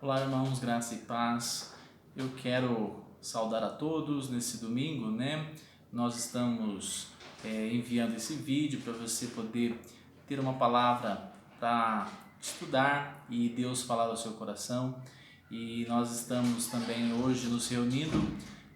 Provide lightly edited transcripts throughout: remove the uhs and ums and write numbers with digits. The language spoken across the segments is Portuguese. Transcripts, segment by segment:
Olá, irmãos, graça e paz. Eu quero saudar a todos nesse domingo, né? Nós estamos enviando esse vídeo para você poder ter uma palavra para estudar e Deus falar ao seu coração. E nós estamos também hoje nos reunindo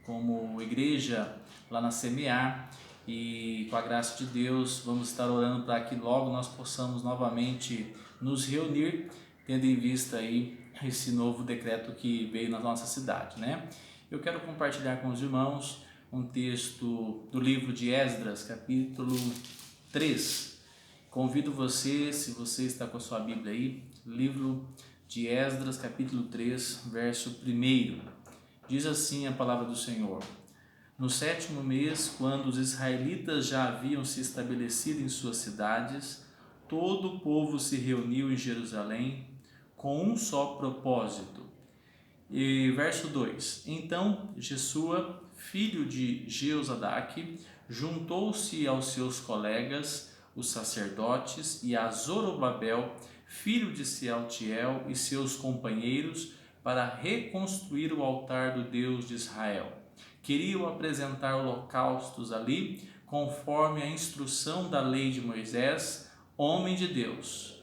como igreja lá na Semear e com a graça de Deus vamos estar orando para que logo nós possamos novamente nos reunir, tendo em vista aí esse novo decreto que veio na nossa cidade, né? Eu quero compartilhar com os irmãos um texto do livro de Esdras, capítulo 3. Convido você, se você está com a sua Bíblia aí, livro de Esdras, capítulo 3, verso 1. Diz assim a palavra do Senhor: No 7º mês, quando os israelitas já haviam se estabelecido em suas cidades, todo o povo se reuniu em Jerusalém com um só propósito. E verso 2: Então Jesua, filho de Jeozadaque, juntou-se aos seus colegas, os sacerdotes, e a Zorobabel, filho de Sealtiel, e seus companheiros, para reconstruir o altar do Deus de Israel. Queriam apresentar holocaustos ali, conforme a instrução da lei de Moisés, homem de Deus.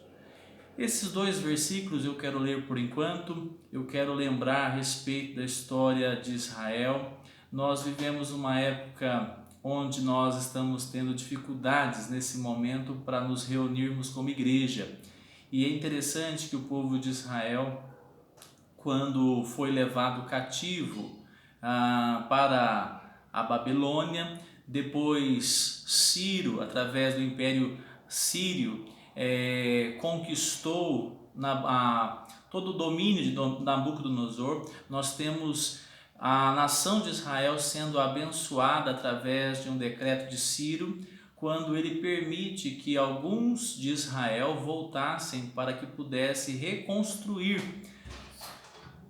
Esses dois versículos eu quero ler por enquanto. Eu quero lembrar a respeito da história de Israel. Nós vivemos uma época onde nós estamos tendo dificuldades nesse momento para nos reunirmos como igreja. E é interessante que o povo de Israel, quando foi levado cativo para a Babilônia, depois através do Império Sírio, conquistou todo o domínio de Nabucodonosor. Nós temos a nação de Israel sendo abençoada através de um decreto de Ciro, quando ele permite que alguns de Israel voltassem para que pudesse reconstruir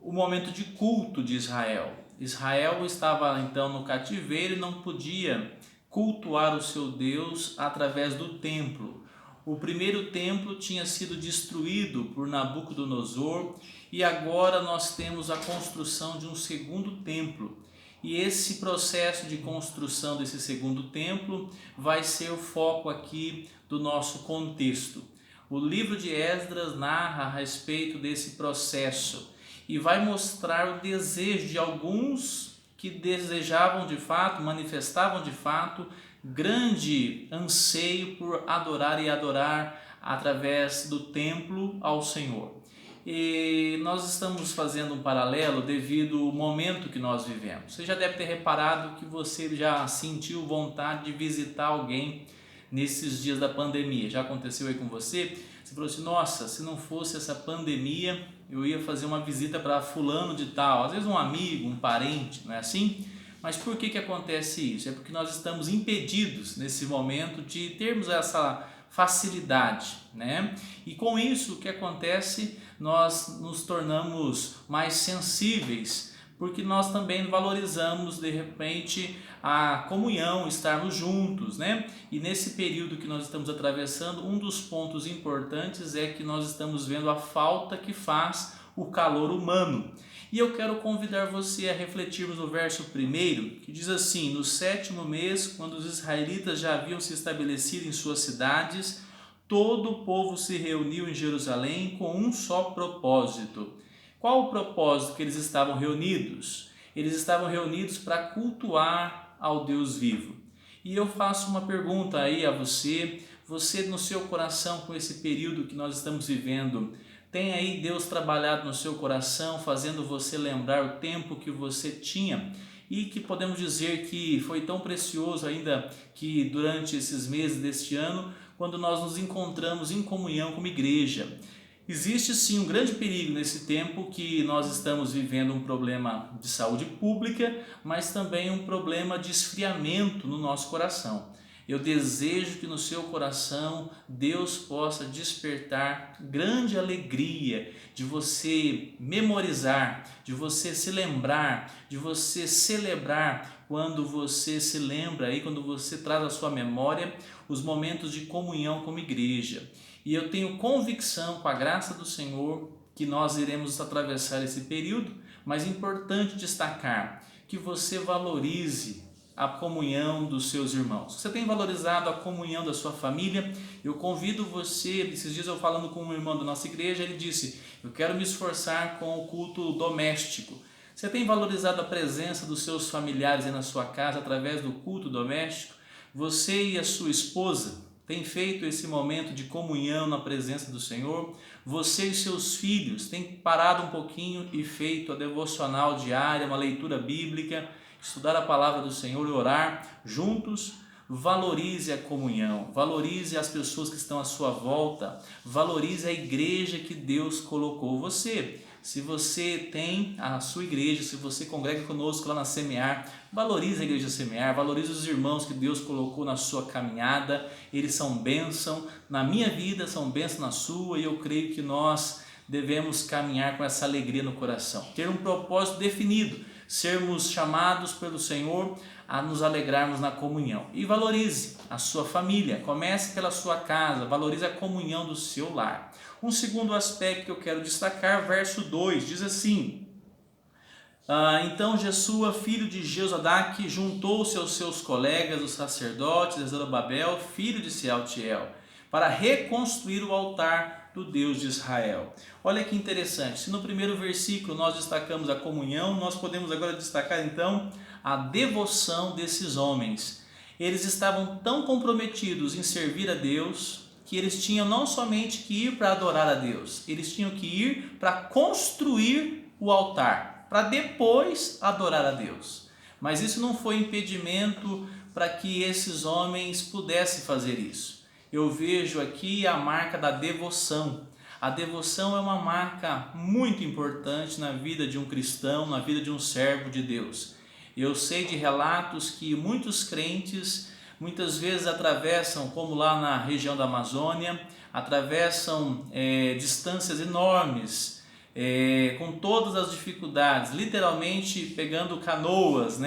o momento de culto de Israel. Israel estava então no cativeiro e não podia cultuar o seu Deus através do templo. O primeiro templo tinha sido destruído por Nabucodonosor e agora nós temos a construção de um segundo templo. E esse processo de construção desse segundo templo vai ser o foco aqui do nosso contexto. O livro de Esdras narra a respeito desse processo e vai mostrar o desejo de alguns que desejavam de fato, manifestavam de fato, grande anseio por adorar através do templo ao Senhor. E nós estamos fazendo um paralelo devido ao momento que nós vivemos. Você já deve ter reparado que você já sentiu vontade de visitar alguém nesses dias da pandemia. Já aconteceu aí com você? Você falou assim: nossa, se não fosse essa pandemia, eu ia fazer uma visita para fulano de tal, às vezes um amigo, um parente, não é assim? Mas por que acontece isso? É porque nós estamos impedidos nesse momento de termos essa facilidade, né? E com isso o que acontece? Nós nos tornamos mais sensíveis, porque nós também valorizamos de repente a comunhão, estarmos juntos, né? E nesse período que nós estamos atravessando, um dos pontos importantes é que nós estamos vendo a falta que faz o calor humano. E eu quero convidar você a refletirmos no verso 1, que diz assim: No 7º mês, quando os israelitas já haviam se estabelecido em suas cidades, todo o povo se reuniu em Jerusalém com um só propósito. Qual o propósito que eles estavam reunidos? Eles estavam reunidos para cultuar ao Deus vivo. E eu faço uma pergunta aí a você: você no seu coração, com esse período que nós estamos vivendo, tem aí Deus trabalhado no seu coração, fazendo você lembrar o tempo que você tinha e que podemos dizer que foi tão precioso ainda que durante esses meses deste ano, quando nós nos encontramos em comunhão como igreja? Existe sim um grande perigo nesse tempo que nós estamos vivendo, um problema de saúde pública, mas também um problema de esfriamento no nosso coração. Eu desejo que no seu coração Deus possa despertar grande alegria de você memorizar, de você se lembrar, de você celebrar quando você se lembra aí, quando você traz à sua memória os momentos de comunhão como igreja. E eu tenho convicção, com a graça do Senhor, que nós iremos atravessar esse período, mas é importante destacar que você valorize a comunhão dos seus irmãos. Você tem valorizado a comunhão da sua família? Eu convido você, esses dias eu falando com um irmão da nossa igreja, ele disse, eu quero me esforçar com o culto doméstico. Você tem valorizado a presença dos seus familiares aí na sua casa através do culto doméstico? Você e a sua esposa têm feito esse momento de comunhão na presença do Senhor? Você e seus filhos têm parado um pouquinho e feito a devocional diária, uma leitura bíblica, estudar a palavra do Senhor e orar juntos? Valorize a comunhão, valorize as pessoas que estão à sua volta, valorize a igreja que Deus colocou você. Se você tem a sua igreja, se você congrega conosco lá na Semear, valorize a igreja Semear, valorize os irmãos que Deus colocou na sua caminhada, eles são bênção na minha vida, são bênção na sua, e eu creio que nós devemos caminhar com essa alegria no coração, ter um propósito definido, sermos chamados pelo Senhor a nos alegrarmos na comunhão. E valorize a sua família, comece pela sua casa, valorize a comunhão do seu lar. Um segundo aspecto que eu quero destacar, verso 2, diz assim, então Jesua, filho de Josadaque, juntou-se aos seus colegas, os sacerdotes, de Zorobabel, filho de Sealtiel, para reconstruir o altar do Deus de Israel. Olha que interessante, se no primeiro versículo nós destacamos a comunhão, nós podemos agora destacar então a devoção desses homens. Eles estavam tão comprometidos em servir a Deus, que eles tinham não somente que ir para adorar a Deus, eles tinham que ir para construir o altar, para depois adorar a Deus. Mas isso não foi impedimento para que esses homens pudessem fazer isso. Eu vejo aqui a marca da devoção. A devoção é uma marca muito importante na vida de um cristão, na vida de um servo de Deus. Eu sei de relatos que muitos crentes muitas vezes atravessam, como lá na região da Amazônia, atravessam distâncias enormes, com todas as dificuldades, literalmente pegando canoas,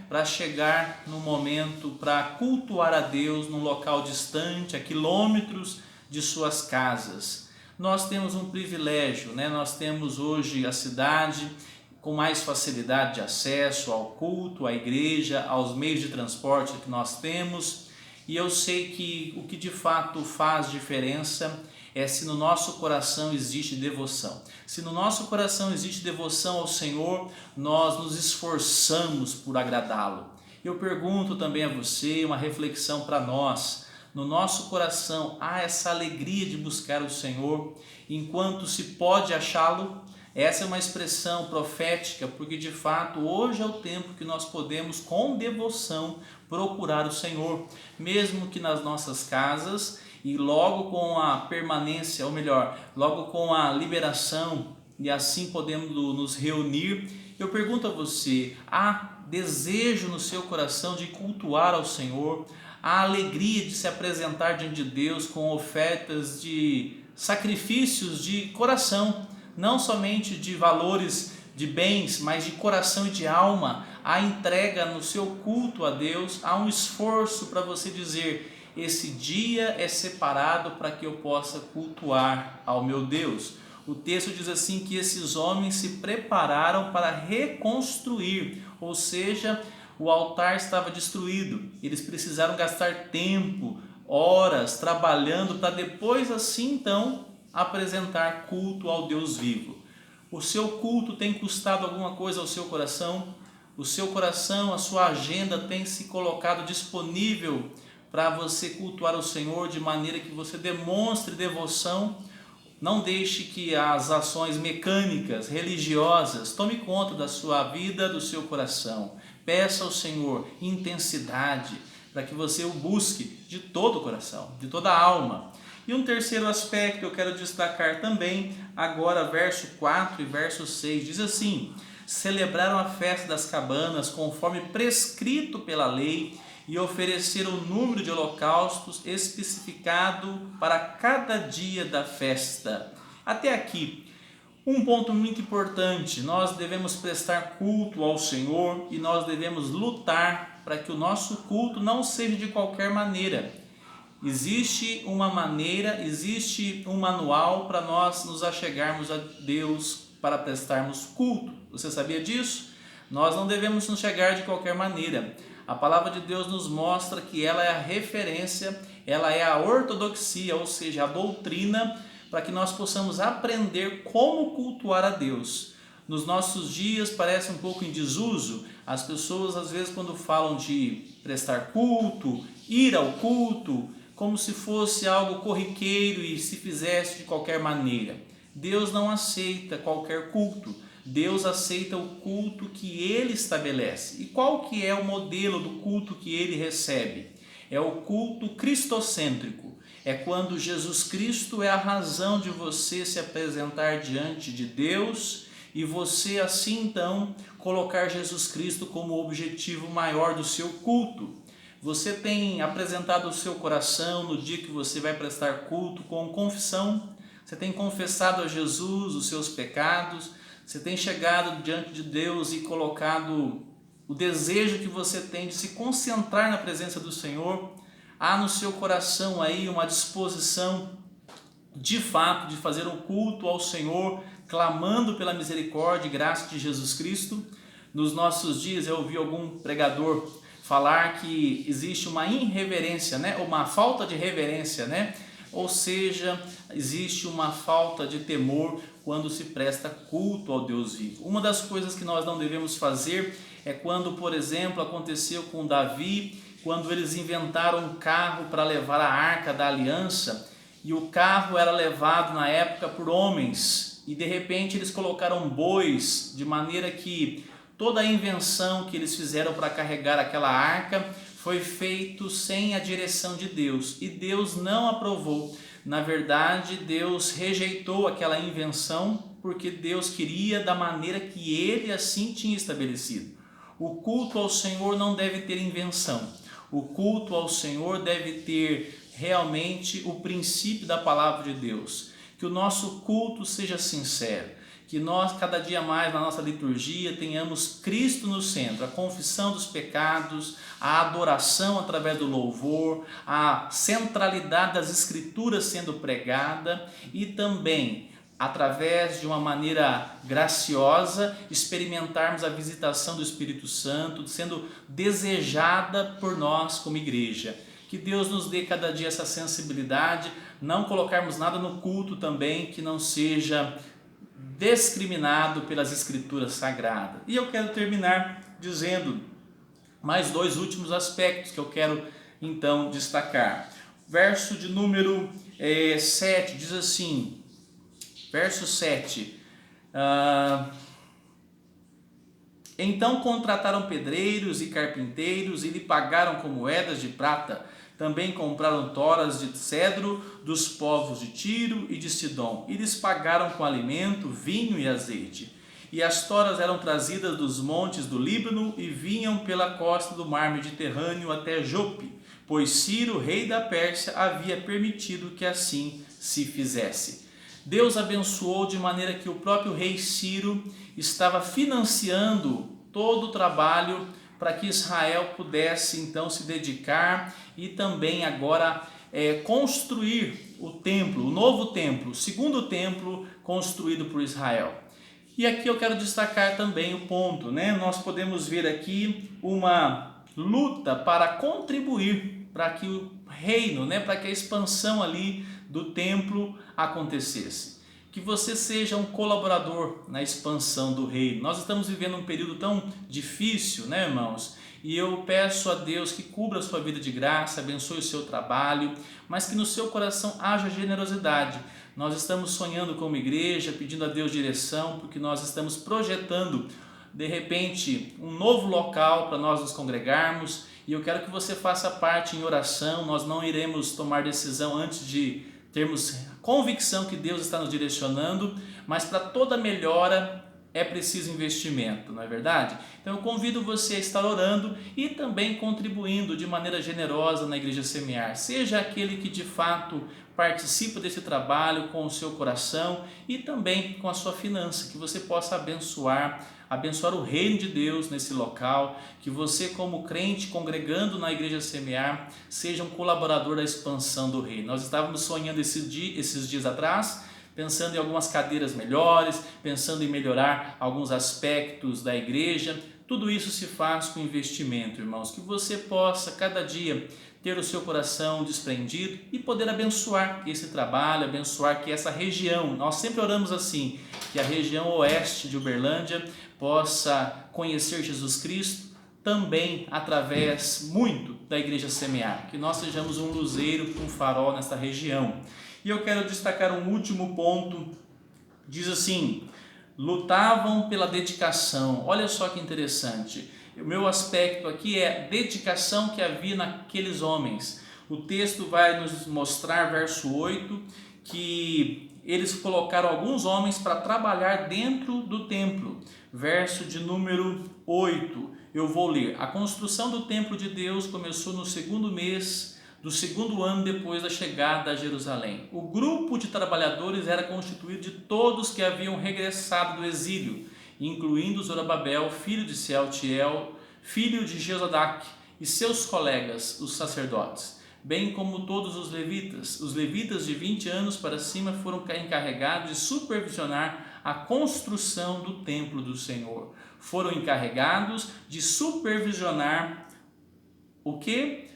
para chegar no momento, para cultuar a Deus num local distante, a quilômetros de suas casas. Nós temos um privilégio, nós temos hoje a cidade com mais facilidade de acesso ao culto, à igreja, aos meios de transporte que nós temos, e eu sei que o que de fato faz diferença é se no nosso coração existe devoção. Se no nosso coração existe devoção ao Senhor, nós nos esforçamos por agradá-lo. Eu pergunto também a você, uma reflexão para nós, no nosso coração há essa alegria de buscar o Senhor enquanto se pode achá-lo? Essa é uma expressão profética, porque de fato hoje é o tempo que nós podemos com devoção procurar o Senhor, mesmo que nas nossas casas, e logo com a permanência, ou melhor, logo com a liberação, e assim podemos nos reunir. Eu pergunto a você, há desejo no seu coração de cultuar ao Senhor? Há alegria de se apresentar diante de Deus com ofertas de sacrifícios de coração? Não somente de valores de bens, mas de coração e de alma. Há entrega no seu culto a Deus, há um esforço para você dizer, esse dia é separado para que eu possa cultuar ao meu Deus. O texto diz assim que esses homens se prepararam para reconstruir, ou seja, o altar estava destruído, eles precisaram gastar tempo, horas, trabalhando para depois assim então apresentar culto ao Deus vivo. O seu culto tem custado alguma coisa ao seu coração? O seu coração, a sua agenda tem se colocado disponível para você cultuar o Senhor de maneira que você demonstre devoção? Não deixe que as ações mecânicas, religiosas, tome conta da sua vida, do seu coração. Peça ao Senhor intensidade para que você o busque de todo o coração, de toda a alma. E um terceiro aspecto eu quero destacar também, agora verso 4 e verso 6, diz assim: celebraram a festa das cabanas conforme prescrito pela lei e ofereceram o número de holocaustos especificado para cada dia da festa. Até aqui, um ponto muito importante: nós devemos prestar culto ao Senhor e nós devemos lutar para que o nosso culto não seja de qualquer maneira. Existe uma maneira, existe um manual para nós nos achegarmos a Deus para prestarmos culto. Você sabia disso? Nós não devemos nos chegar de qualquer maneira. A palavra de Deus nos mostra que ela é a referência, ela é a ortodoxia, ou seja, a doutrina, para que nós possamos aprender como cultuar a Deus. Nos nossos dias parece um pouco em desuso, as pessoas às vezes quando falam de prestar culto, ir ao culto, como se fosse algo corriqueiro e se fizesse de qualquer maneira. Deus não aceita qualquer culto. Deus aceita o culto que Ele estabelece. E qual que é o modelo do culto que Ele recebe? É o culto cristocêntrico. É quando Jesus Cristo é a razão de você se apresentar diante de Deus e você assim então colocar Jesus Cristo como o objetivo maior do seu culto. Você tem apresentado o seu coração no dia que você vai prestar culto com confissão? Você tem confessado a Jesus os seus pecados? Você tem chegado diante de Deus e colocado o desejo que você tem de se concentrar na presença do Senhor? Há no seu coração aí uma disposição de fato de fazer um culto ao Senhor, clamando pela misericórdia e graça de Jesus Cristo? Nos nossos dias eu ouvi algum pregador falar que existe uma irreverência, uma falta de reverência, ou seja, existe uma falta de temor quando se presta culto ao Deus vivo. Uma das coisas que nós não devemos fazer é quando, por exemplo, aconteceu com Davi, quando eles inventaram um carro para levar a Arca da Aliança, e o carro era levado na época por homens, e de repente eles colocaram bois, de maneira que toda a invenção que eles fizeram para carregar aquela arca foi feito sem a direção de Deus, e Deus não aprovou. Na verdade, Deus rejeitou aquela invenção porque Deus queria da maneira que Ele assim tinha estabelecido. O culto ao Senhor não deve ter invenção. O culto ao Senhor deve ter realmente o princípio da palavra de Deus. Que o nosso culto seja sincero. Que nós, cada dia mais na nossa liturgia, tenhamos Cristo no centro, a confissão dos pecados, a adoração através do louvor, a centralidade das Escrituras sendo pregada e também, através de uma maneira graciosa, experimentarmos a visitação do Espírito Santo, sendo desejada por nós como igreja. Que Deus nos dê cada dia essa sensibilidade, não colocarmos nada no culto também que não seja discriminado pelas Escrituras Sagradas. E eu quero terminar dizendo mais dois últimos aspectos que eu quero então destacar. Verso de número 7 diz assim, verso 7, então contrataram pedreiros e carpinteiros e lhe pagaram com moedas de prata. Também compraram toras de cedro dos povos de Tiro e de Sidom, e lhes pagaram com alimento, vinho e azeite. E as toras eram trazidas dos montes do Líbano e vinham pela costa do mar Mediterrâneo até Jope, pois Ciro, rei da Pérsia, havia permitido que assim se fizesse. Deus abençoou de maneira que o próprio rei Ciro estava financiando todo o trabalho para que Israel pudesse então se dedicar e também agora construir o templo, o novo templo, o segundo templo construído por Israel. E aqui eu quero destacar também o ponto, nós podemos ver aqui uma luta para contribuir para que o reino, para que a expansão ali do templo acontecesse. Que você seja um colaborador na expansão do reino. Nós estamos vivendo um período tão difícil, irmãos? E eu peço a Deus que cubra a sua vida de graça, abençoe o seu trabalho, mas que no seu coração haja generosidade. Nós estamos sonhando como igreja, pedindo a Deus direção, porque nós estamos projetando, de repente, um novo local para nós nos congregarmos, e eu quero que você faça parte em oração. Nós não iremos tomar decisão antes de termos convicção que Deus está nos direcionando, mas para toda melhora é preciso investimento, não é verdade? Então eu convido você a estar orando e também contribuindo de maneira generosa na Igreja Semear. Seja aquele que de fato participa desse trabalho com o seu coração e também com a sua finança, que você possa abençoar o reino de Deus nesse local, que você como crente congregando na Igreja Semear seja um colaborador da expansão do reino. Nós estávamos sonhando esses dias atrás, pensando em algumas cadeiras melhores, pensando em melhorar alguns aspectos da igreja. Tudo isso se faz com investimento, irmãos, que você possa cada dia ter o seu coração desprendido e poder abençoar esse trabalho, abençoar que essa região, nós sempre oramos assim, que a região oeste de Uberlândia possa conhecer Jesus Cristo também através muito da Igreja Semear, que nós sejamos um luzeiro, um farol nesta região. E eu quero destacar um último ponto, diz assim, lutavam pela dedicação. Olha só que interessante, o meu aspecto aqui é dedicação que havia naqueles homens. O texto vai nos mostrar, verso 8, que eles colocaram alguns homens para trabalhar dentro do templo. Verso de número 8, eu vou ler. A construção do templo de Deus começou no segundo mês do segundo ano depois da chegada a Jerusalém. O grupo de trabalhadores era constituído de todos que haviam regressado do exílio, incluindo Zorobabel, filho de Sealtiel, filho de Jeozadak, e seus colegas, os sacerdotes, bem como todos os levitas. Os levitas de 20 anos para cima foram encarregados de supervisionar a construção do templo do Senhor. Foram encarregados de supervisionar o que?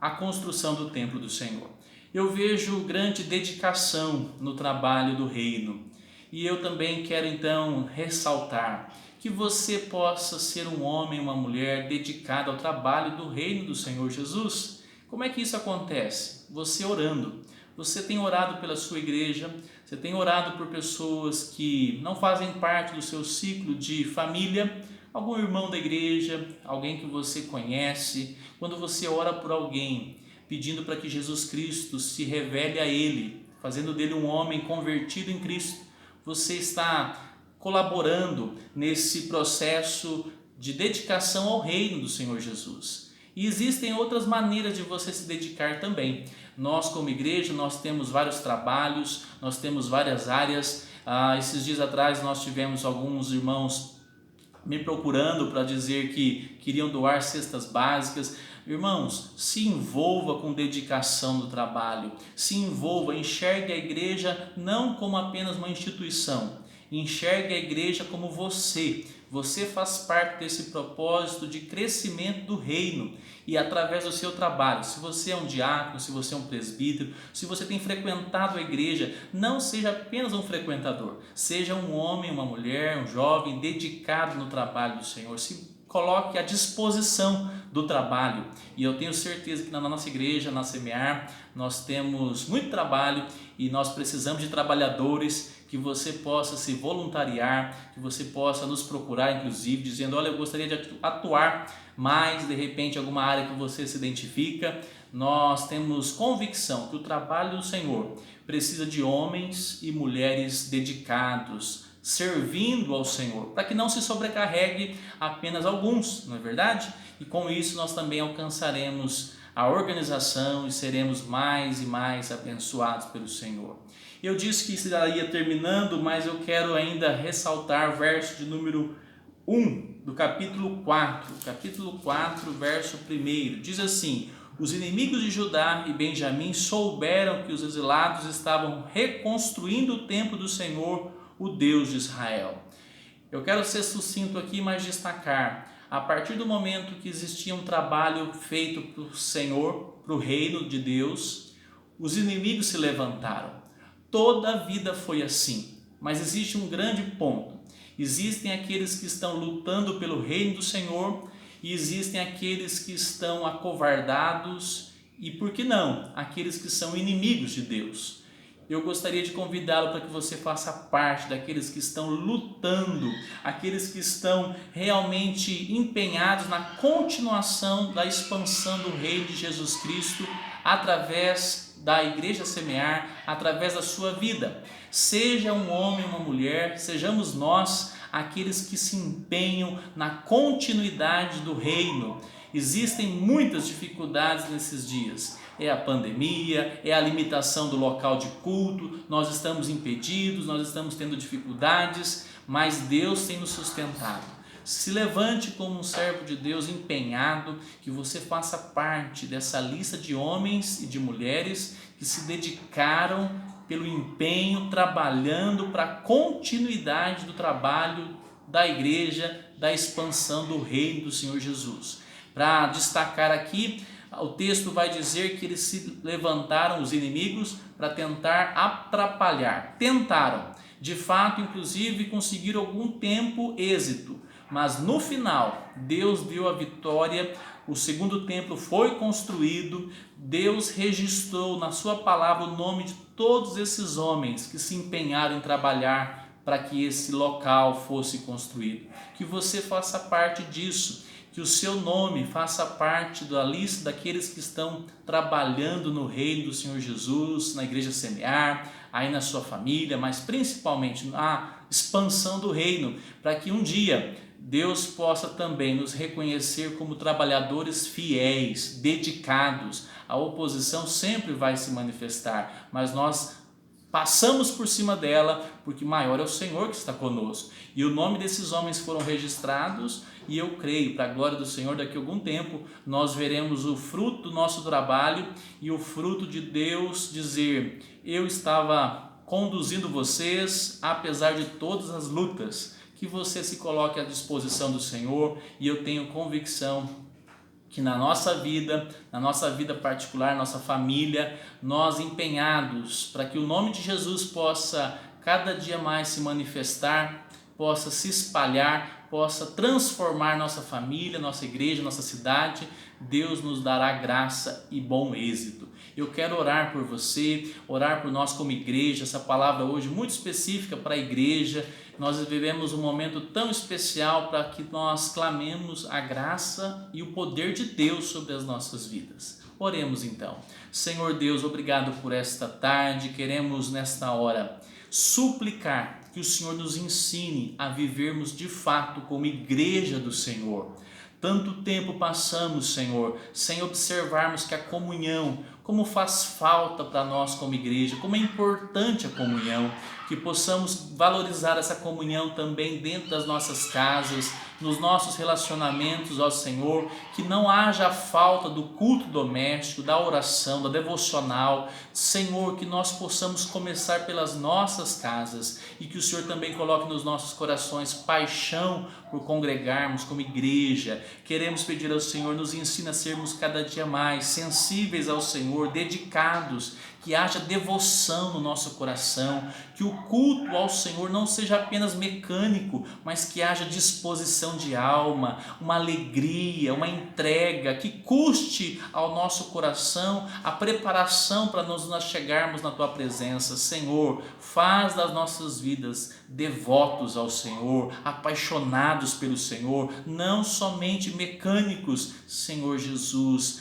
A construção do templo do Senhor. Eu vejo grande dedicação no trabalho do reino. E eu também quero então ressaltar que você possa ser um homem, uma mulher dedicado ao trabalho do reino do Senhor Jesus. Como é que isso acontece? Você orando. Você tem orado pela sua igreja, você tem orado por pessoas que não fazem parte do seu ciclo de família, algum irmão da igreja, alguém que você conhece. Quando você ora por alguém, pedindo para que Jesus Cristo se revele a ele, fazendo dele um homem convertido em Cristo, você está colaborando nesse processo de dedicação ao reino do Senhor Jesus. E existem outras maneiras de você se dedicar também. Nós como igreja, nós temos vários trabalhos, nós temos várias áreas. Esses dias atrás nós tivemos alguns irmãos me procurando para dizer que queriam doar cestas básicas. Irmãos, se envolva com dedicação no trabalho, se envolva, enxergue a igreja não como apenas uma instituição, enxergue a igreja como você faz parte desse propósito de crescimento do reino e através do seu trabalho, se você é um diácono, se você é um presbítero, se você tem frequentado a igreja, não seja apenas um frequentador, seja um homem, uma mulher, um jovem dedicado no trabalho do Senhor, se coloque à disposição do trabalho. E eu tenho certeza que na nossa igreja, na Semear, nós temos muito trabalho e nós precisamos de trabalhadores, que você possa se voluntariar, que você possa nos procurar, inclusive, dizendo, olha, eu gostaria de atuar mais, de repente, alguma área que você se identifica. Nós temos convicção que o trabalho do Senhor precisa de homens e mulheres dedicados, servindo ao Senhor, para que não se sobrecarregue apenas alguns, não é verdade? E com isso nós também alcançaremos a organização e seremos mais e mais abençoados pelo Senhor. Eu disse que estaria terminando, mas eu quero ainda ressaltar o verso de número 1 do capítulo 4. Capítulo 4, verso 1. Diz assim: os inimigos de Judá e Benjamim souberam que os exilados estavam reconstruindo o templo do Senhor, o Deus de Israel. Eu quero ser sucinto aqui, mas destacar, a partir do momento que existia um trabalho feito para o Senhor, para o reino de Deus, os inimigos se levantaram. Toda a vida foi assim, mas existe um grande ponto. Existem aqueles que estão lutando pelo reino do Senhor e existem aqueles que estão acovardados e, por que não, aqueles que são inimigos de Deus. Eu gostaria de convidá-lo para que você faça parte daqueles que estão lutando, aqueles que estão realmente empenhados na continuação da expansão do reino de Jesus Cristo através da Igreja Semear através da sua vida. Seja um homem ou uma mulher, sejamos nós aqueles que se empenham na continuidade do reino. Existem muitas dificuldades nesses dias. É a pandemia, é a limitação do local de culto, nós estamos impedidos, nós estamos tendo dificuldades, mas Deus tem nos sustentado. Se levante como um servo de Deus empenhado, que você faça parte dessa lista de homens e de mulheres que se dedicaram pelo empenho, trabalhando para a continuidade do trabalho da igreja, da expansão do reino do Senhor Jesus. Para destacar aqui, o texto vai dizer que eles se levantaram, os inimigos, para tentar atrapalhar. Tentaram, de fato, inclusive conseguiram algum tempo êxito, mas no final Deus deu a vitória. O segundo templo foi construído, Deus registrou na sua palavra o nome de todos esses homens que se empenharam em trabalhar para que esse local fosse construído. Que você faça parte disso, que o seu nome faça parte da lista daqueles que estão trabalhando no reino do Senhor Jesus, na Igreja Semear, aí na sua família, mas principalmente na expansão do reino, para que um dia Deus possa também nos reconhecer como trabalhadores fiéis, dedicados. A oposição sempre vai se manifestar, mas nós passamos por cima dela, porque maior é o Senhor que está conosco. E o nome desses homens foram registrados, e eu creio, para a glória do Senhor, daqui a algum tempo, nós veremos o fruto do nosso trabalho e o fruto de Deus dizer: eu estava conduzindo vocês, apesar de todas as lutas. Que você se coloque à disposição do Senhor, e eu tenho convicção que na nossa vida particular, nossa família, nós empenhados para que o nome de Jesus possa cada dia mais se manifestar, possa se espalhar, possa transformar nossa família, nossa igreja, nossa cidade, Deus nos dará graça e bom êxito. Eu quero orar por você, orar por nós como igreja, essa palavra hoje muito específica para a igreja. Nós vivemos um momento tão especial para que nós clamemos a graça e o poder de Deus sobre as nossas vidas. Oremos então. Senhor Deus, obrigado por esta tarde. Queremos nesta hora suplicar que o Senhor nos ensine a vivermos de fato como igreja do Senhor. Tanto tempo passamos, Senhor, sem observarmos que a comunhão, como faz falta para nós como igreja, como é importante a comunhão, que possamos valorizar essa comunhão também dentro das nossas casas, nos nossos relacionamentos ao Senhor, que não haja falta do culto doméstico, da oração, da devocional. Senhor, que nós possamos começar pelas nossas casas e que o Senhor também coloque nos nossos corações paixão por congregarmos como igreja. Queremos pedir ao Senhor, nos ensina a sermos cada dia mais sensíveis ao Senhor, dedicados, que haja devoção no nosso coração, que o culto ao Senhor não seja apenas mecânico, mas que haja disposição de alma, uma alegria, uma entrega, que custe ao nosso coração a preparação para nós chegarmos na Tua presença. Senhor, faz das nossas vidas devotos ao Senhor, apaixonados pelo Senhor, não somente mecânicos, Senhor Jesus.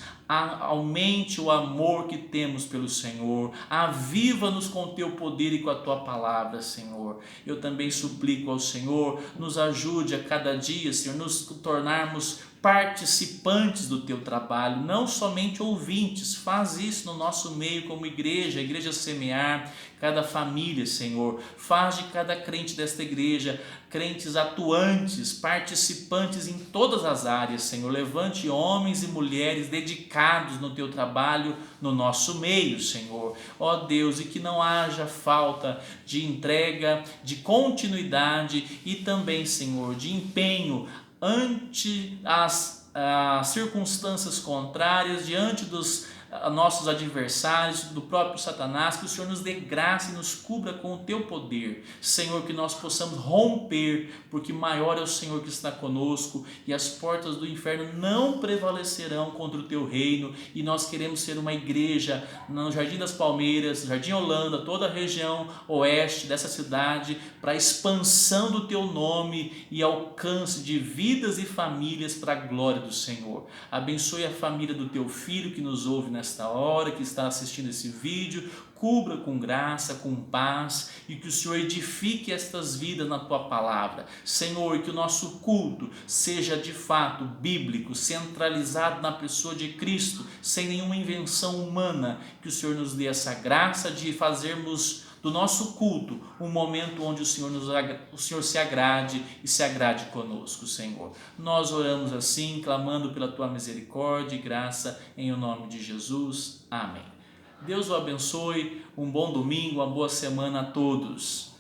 Aumente o amor que temos pelo Senhor, aviva-nos com o Teu poder e com a Tua palavra, Senhor. Eu também suplico ao Senhor, nos ajude a cada dia, Senhor, nos tornarmos participantes do Teu trabalho, não somente ouvintes. Faz isso no nosso meio como igreja, a Igreja Semear, cada família, Senhor. Faz de cada crente desta igreja crentes atuantes, participantes em todas as áreas, Senhor. Levante homens e mulheres dedicados no Teu trabalho, no nosso meio, Senhor. Ó Deus, e que não haja falta de entrega, de continuidade e também, Senhor, de empenho ante as circunstâncias contrárias, diante dos nossos adversários, do próprio Satanás. Que o Senhor nos dê graça e nos cubra com o Teu poder, Senhor, que nós possamos romper, porque maior é o Senhor que está conosco e as portas do inferno não prevalecerão contra o Teu reino. E nós queremos ser uma igreja no Jardim das Palmeiras, Jardim Holanda, toda a região oeste dessa cidade, para a expansão do Teu nome e alcance de vidas e famílias para a glória do Senhor. Abençoe a família do Teu Filho que nos ouve nesta nesta hora, que está assistindo esse vídeo, cubra com graça, com paz, e que o Senhor edifique estas vidas na Tua palavra. Senhor, que o nosso culto seja de fato bíblico, centralizado na pessoa de Cristo, sem nenhuma invenção humana. Que o Senhor nos dê essa graça de fazermos do nosso culto um momento onde o Senhor se agrade e se agrade conosco, Senhor. Nós oramos assim, clamando pela Tua misericórdia e graça, em o nome de Jesus. Amém. Deus o abençoe, um bom domingo, uma boa semana a todos.